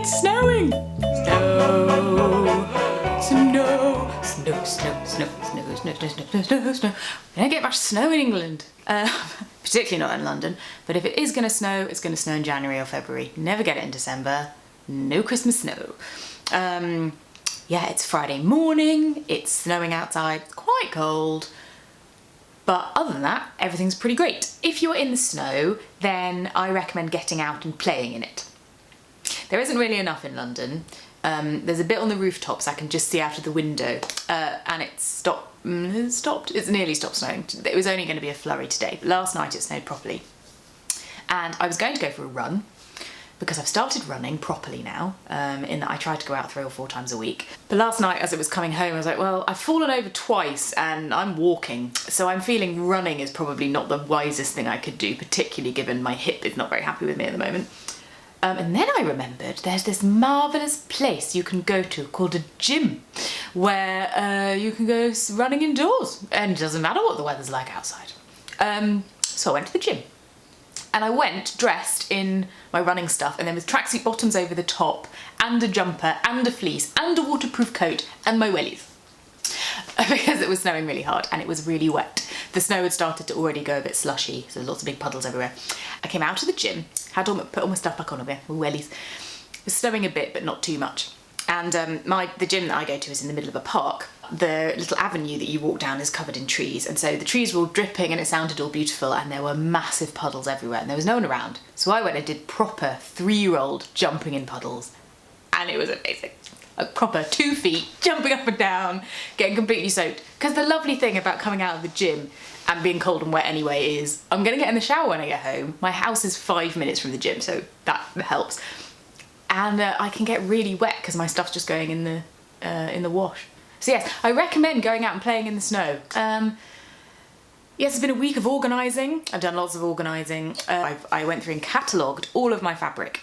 It's snowing! Snow! Snow! Snow, snow, snow, snow, snow, snow, snow, snow, snow. We don't get much snow in England. Particularly not in London. But if it is going to snow, it's going to snow in January or February. Never get it in December. No Christmas snow. Yeah, it's Friday morning. It's snowing outside. It's quite cold. But other than that, everything's pretty great. If you're in the snow, then I recommend getting out and playing in it. There isn't really enough in London. There's a bit on the rooftops I can just see out of the window, and it's stopped. It's nearly stopped snowing. It was only going to be a flurry today, but last night it snowed properly. And I was going to go for a run, because I've started running properly now, in that I try to go out 3 or 4 times a week. But last night as it was coming home, I was like, well, I've fallen over twice and I'm walking, so I'm feeling running is probably not the wisest thing I could do, particularly given my hip is not very happy with me at the moment. And then I remembered there's this marvellous place you can go to called a gym, where you can go running indoors, and it doesn't matter what the weather's like outside. So I went to the gym. And I went dressed in my running stuff, and then with tracksuit bottoms over the top, and a jumper, and a fleece, and a waterproof coat, and my wellies. Because it was snowing really hard, and it was really wet. The snow had started to already go a bit slushy, so lots of big puddles everywhere. I came out of the gym, put all my stuff back on again, my wellies. It was snowing a bit, but not too much. And the gym that I go to is in the middle of a park. The little avenue that you walk down is covered in trees, and so the trees were all dripping and it sounded all beautiful, and there were massive puddles everywhere and there was no one around. So I went and did proper 3-year-old jumping in puddles, and it was amazing. A proper 2 feet, jumping up and down, getting completely soaked. Because the lovely thing about coming out of the gym and being cold and wet anyway is I'm going to get in the shower when I get home. My house is 5 minutes from the gym, so that helps. And I can get really wet because my stuff's just going in the wash. So yes, I recommend going out and playing in the snow. Yes, it's been a week of organising. I've done lots of organising. I went through and catalogued all of my fabric.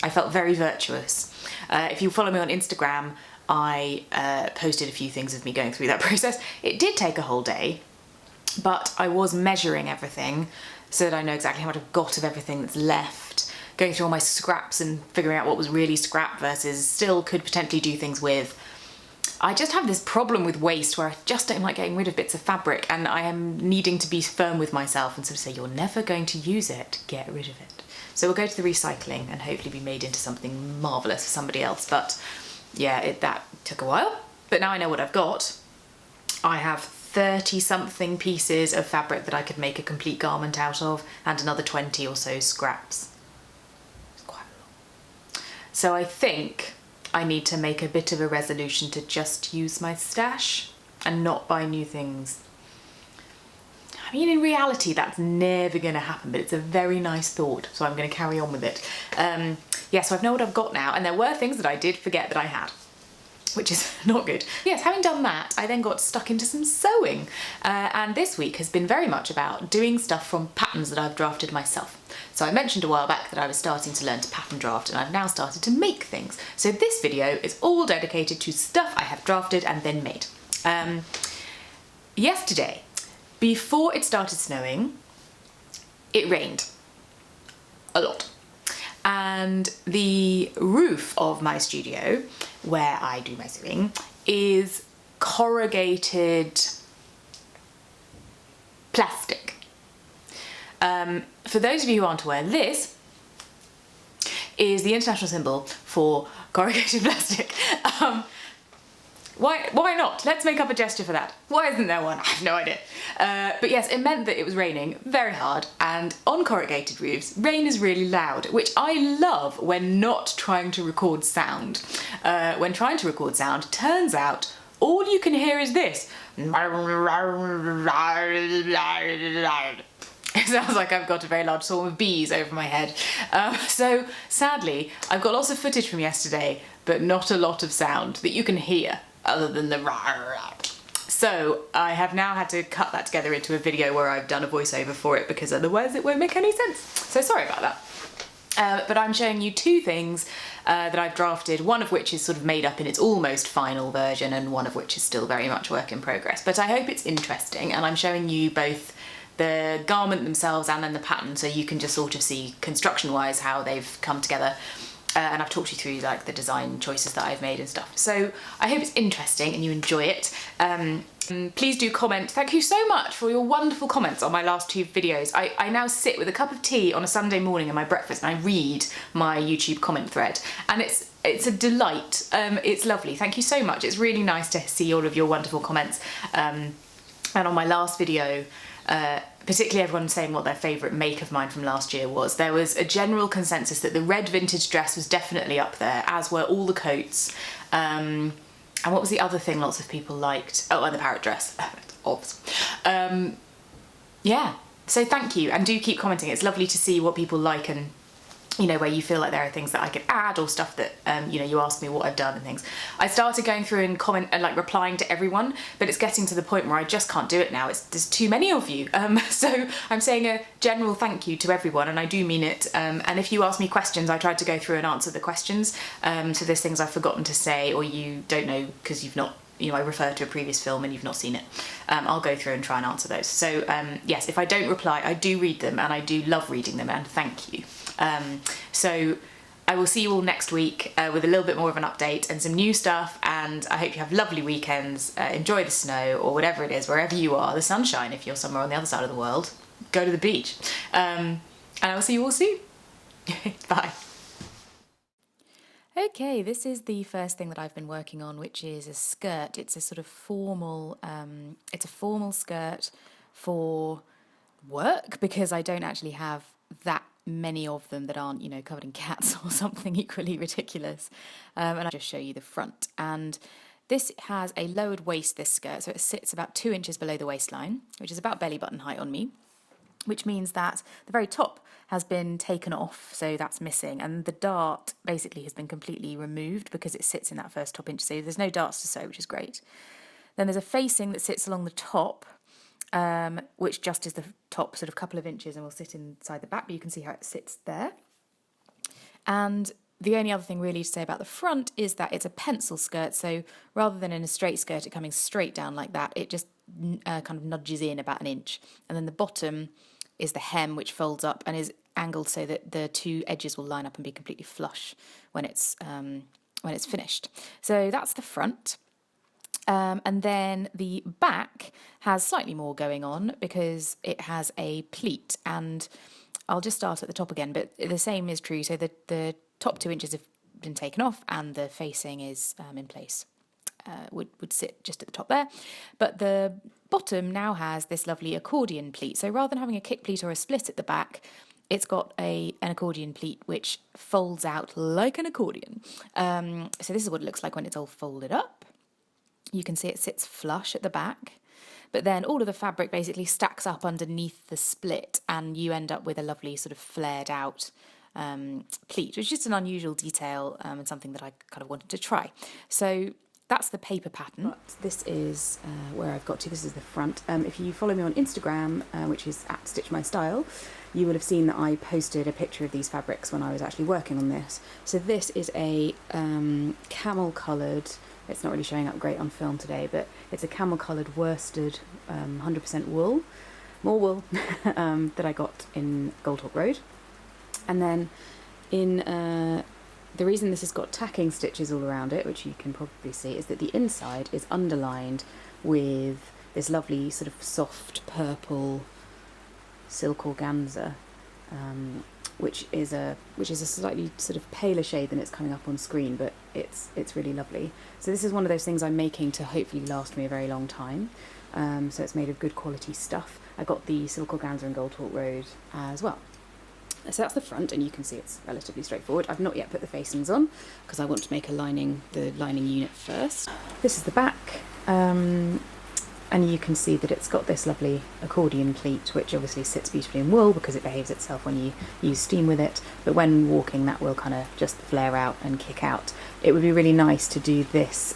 I felt very virtuous. If you follow me on Instagram, I posted a few things of me going through that process. It did take a whole day, but I was measuring everything so that I know exactly how much I've got of everything that's left, going through all my scraps and figuring out what was really scrap versus still could potentially do things with. I just have this problem with waste where I just don't like getting rid of bits of fabric, and I am needing to be firm with myself and sort of say, you're never going to use it, get rid of it. So we'll go to the recycling and hopefully be made into something marvellous for somebody else. But yeah, that took a while, but now I know what I've got. I have 30 something pieces of fabric that I could make a complete garment out of, and another 20 or so scraps. It's quite a lot. So I think I need to make a bit of a resolution to just use my stash and not buy new things. I mean, in reality, that's never going to happen, but it's a very nice thought, so I'm going to carry on with it. Yeah, so I know what I've got now, and there were things that I did forget that I had, which is not good. Yes, having done that, I then got stuck into some sewing, and this week has been very much about doing stuff from patterns that I've drafted myself. So I mentioned a while back that I was starting to learn to pattern draft, and I've now started to make things. So this video is all dedicated to stuff I have drafted and then made. Yesterday, before it started snowing, it rained a lot. And the roof of my studio, where I do my sewing, is corrugated plastic. For those of you who aren't aware, this is the international symbol for corrugated plastic. Why not? Let's make up a gesture for that. Why isn't there one? I have no idea. But yes, it meant that it was raining very hard, and on corrugated roofs, rain is really loud, which I love when not trying to record sound. When trying to record sound, turns out all you can hear is this. It sounds like I've got a very large swarm of bees over my head. So sadly, I've got lots of footage from yesterday, but not a lot of sound that you can hear other than the rah. So I have now had to cut that together into a video where I've done a voiceover for it, because otherwise it won't make any sense. So sorry about that. But I'm showing you 2 things that I've drafted, one of which is sort of made up in its almost final version, and one of which is still very much work in progress. But I hope it's interesting, and I'm showing you both the garment themselves and then the pattern, so you can just sort of see construction-wise how they've come together. and I've talked you through like the design choices that I've made and stuff. So I hope it's interesting and you enjoy it. Please do comment. Thank you so much for your wonderful comments on my last 2 videos. I now sit with a cup of tea on a Sunday morning and my breakfast and I read my YouTube comment thread, and it's a delight. It's lovely. Thank you so much. It's really nice to see all of your wonderful comments. And on my last video, particularly everyone saying what their favourite make of mine from last year was, there was a general consensus that the red vintage dress was definitely up there, as were all the coats. And what was the other thing lots of people liked? Oh, and the parrot dress. Obs. Yeah, so thank you, and do keep commenting. It's lovely to see what people like, and you know, where you feel like there are things that I could add, or stuff that, you know, you ask me what I've done and things. I started going through and comment and like replying to everyone, but it's getting to the point where I just can't do it now. There's too many of you. So I'm saying a general thank you to everyone, and I do mean it. And if you ask me questions, I tried to go through and answer the questions. So there's things I've forgotten to say, or you don't know because you've not, you know, I refer to a previous film and you've not seen it. I'll go through and try and answer those. So yes, if I don't reply, I do read them, and I do love reading them, and thank you. So I will see you all next week with a little bit more of an update and some new stuff, and I hope you have lovely weekends. Enjoy the snow or whatever it is, wherever you are, the sunshine if you're somewhere on the other side of the world. Go to the beach. And I will see you all soon. Bye. Okay, this is the first thing that I've been working on, which is a skirt. It's a sort of formal, it's a formal skirt for work, because I don't actually have that many of them that aren't, you know, covered in cats or something equally ridiculous. And I'll just show you the front. And this has a lowered waist, this skirt, so it sits about 2 inches below the waistline, which is about belly button height on me, which means that the very top has been taken off, so that's missing, and the dart basically has been completely removed because it sits in that first top inch, so there's no darts to sew, which is great. Then there's a facing that sits along the top, which just is the top sort of couple of inches and will sit inside the back, but you can see how it sits there. And the only other thing really to say about the front is that it's a pencil skirt, so rather than in a straight skirt it coming straight down like that, it just kind of nudges in about 1 inch. And then the bottom is the hem, which folds up and is angled so that the 2 edges will line up and be completely flush when it's finished. So that's the front. And then the back has slightly more going on because it has a pleat, and I'll just start at the top again, but the same is true. So the top 2 inches have been taken off and the facing is in place. Would sit just at the top there, but the bottom now has this lovely accordion pleat. So rather than having a kick pleat or a split at the back, it's got an accordion pleat which folds out like an accordion. So this is what it looks like when it's all folded up. You can see it sits flush at the back, but then all of the fabric basically stacks up underneath the split, and you end up with a lovely sort of flared out pleat, which is just an unusual detail and something that I kind of wanted to try. So that's the paper pattern. But this is where I've got to. This is the front. If you follow me on Instagram, which is @StitchMyStyle, you will have seen that I posted a picture of these fabrics when I was actually working on this. So this is a camel coloured, it's not really showing up great on film today, but it's a camel coloured worsted 100% wool, more wool, that I got in Goldhawk Road. And then in the reason this has got tacking stitches all around it, which you can probably see, is that the inside is underlined with this lovely sort of soft purple silk organza, which is a slightly sort of paler shade than it's coming up on screen, but it's really lovely. So this is one of those things I'm making to hopefully last me a very long time. So it's made of good quality stuff. I got the silk organza in Goldhawk Road as well. So that's the front, and you can see it's relatively straightforward. I've not yet put the facings on because I want to make the lining unit first. This is the back, and you can see that it's got this lovely accordion pleat, which obviously sits beautifully in wool because it behaves itself when you use steam with it, but when walking that will kind of just flare out and kick out. It would be really nice to do this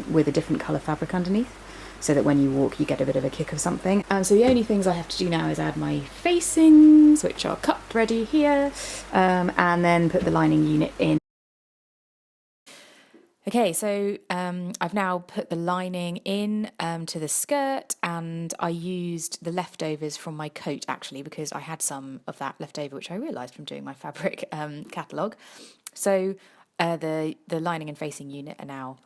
with a different colour fabric underneath, so that when you walk you get a bit of a kick of something. So the only things I have to do now is add my facings, which are cut ready here, and then put the lining unit in. Okay, so I've now put the lining in to the skirt, and I used the leftovers from my coat actually, because I had some of that left over, which I realised from doing my fabric catalogue. So the lining and facing unit are now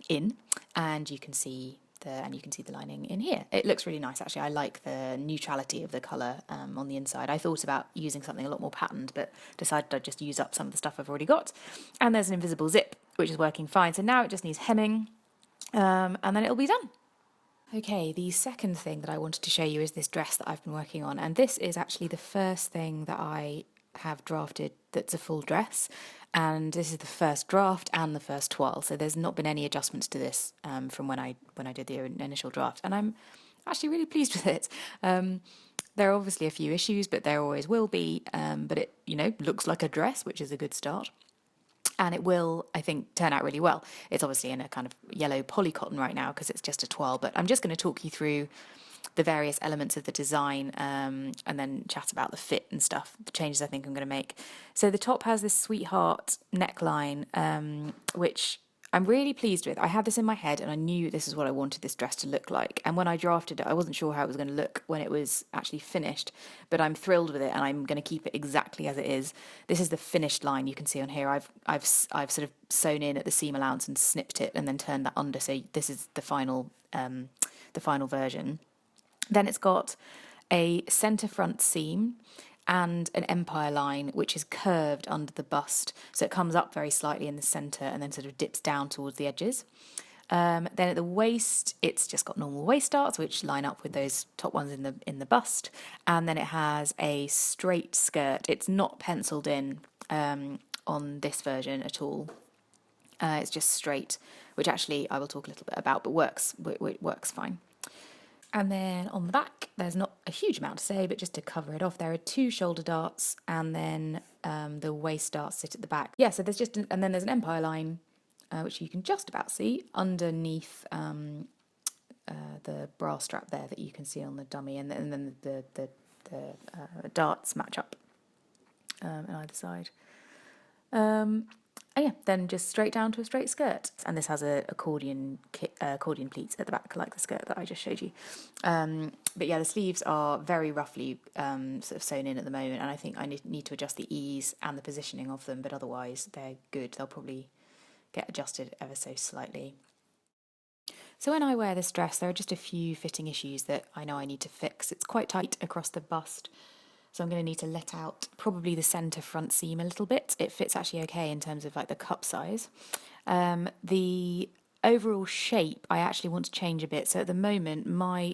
in, and you can see the lining in here. It looks really nice, actually. I like the neutrality of the colour on the inside. I thought about using something a lot more patterned, but decided I'd just use up some of the stuff I've already got. And there's an invisible zip, which is working fine. So now it just needs hemming, and then it'll be done. Okay, the second thing that I wanted to show you is this dress that I've been working on. And this is actually the first thing that I have drafted that's a full dress. And this is the first draft and the first toile, so there's not been any adjustments to this from when I did the initial draft, and I'm actually really pleased with it. There are obviously a few issues, but there always will be. But it, looks like a dress, which is a good start, and it will, I think, turn out really well. It's obviously in a kind of yellow poly cotton right now because it's just a toile, but I'm just going to talk you through the various elements of the design, and then chat about the fit and stuff, the changes I think I'm going to make. So the top has this sweetheart neckline, which I'm really pleased with. I had this in my head and I knew this is what I wanted this dress to look like. And when I drafted it, I wasn't sure how it was going to look when it was actually finished, but I'm thrilled with it and I'm going to keep it exactly as it is. This is the finished line you can see on here. I've sort of sewn in at the seam allowance and snipped it and then turned that under. So this is the final version. Then it's got a centre front seam and an empire line, which is curved under the bust. So it comes up very slightly in the centre and then sort of dips down towards the edges. Then at the waist, it's just got normal waist darts, which line up with those top ones in the bust. And then it has a straight skirt. It's not penciled in on this version at all. It's just straight, which actually I will talk a little bit about, but works fine. And then on the back, there's not a huge amount to say, but just to cover it off, there are 2 shoulder darts, and then the waist darts sit at the back. Yeah, so there's and then there's an empire line, which you can just about see underneath the bra strap there that you can see on the dummy, and then the darts match up on either side. And yeah, then just straight down to a straight skirt. And this has accordion pleats at the back, like the skirt that I just showed you. But yeah, the sleeves are very roughly sort of sewn in at the moment, and I think I need to adjust the ease and the positioning of them, but otherwise they're good. They'll probably get adjusted ever so slightly. So when I wear this dress, there are just a few fitting issues that I know I need to fix. It's quite tight across the bust, so I'm going to need to let out probably the centre front seam a little bit. It fits actually okay in terms of like the cup size. The overall shape I actually want to change a bit. So at the moment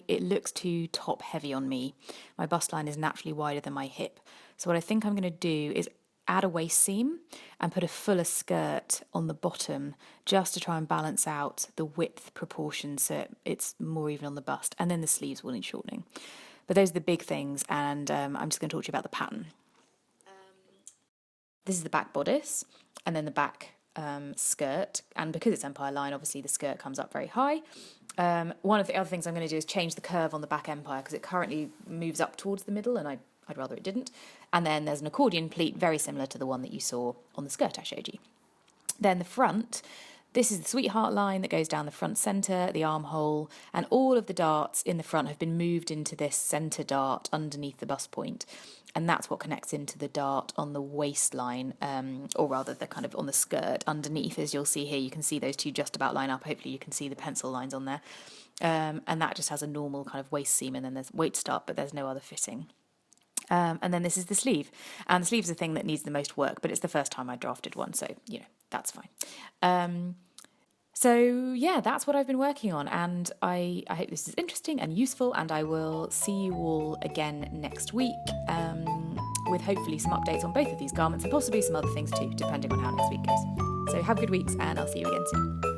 it looks too top heavy on me. My bust line is naturally wider than my hip. So what I think I'm going to do is add a waist seam and put a fuller skirt on the bottom just to try and balance out the width proportion so it's more even on the bust, and then the sleeves will need shortening. But those are the big things, and I'm just going to talk to you about the pattern. This is the back bodice, and then the back skirt, and because it's empire line, obviously the skirt comes up very high. One of the other things I'm going to do is change the curve on the back empire because it currently moves up towards the middle, and I'd rather it didn't. And then there's an accordion pleat very similar to the one that you saw on the skirt I showed you. Then the front, this is the sweetheart line that goes down the front centre, the armhole, and all of the darts in the front have been moved into this centre dart underneath the bust point. And that's what connects into the dart on the waistline, or rather the kind of on the skirt underneath. As you'll see here, you can see those two just about line up. Hopefully you can see the pencil lines on there. And that just has a normal kind of waist seam, and then there's waist start, but there's no other fitting. And then this is the sleeve, and the sleeve's the thing that needs the most work, but it's the first time I drafted one, so that's fine. So yeah, that's what I've been working on, and I hope this is interesting and useful, and I will see you all again next week with hopefully some updates on both of these garments and possibly some other things too, depending on how next week goes. So have good weeks, and I'll see you again soon.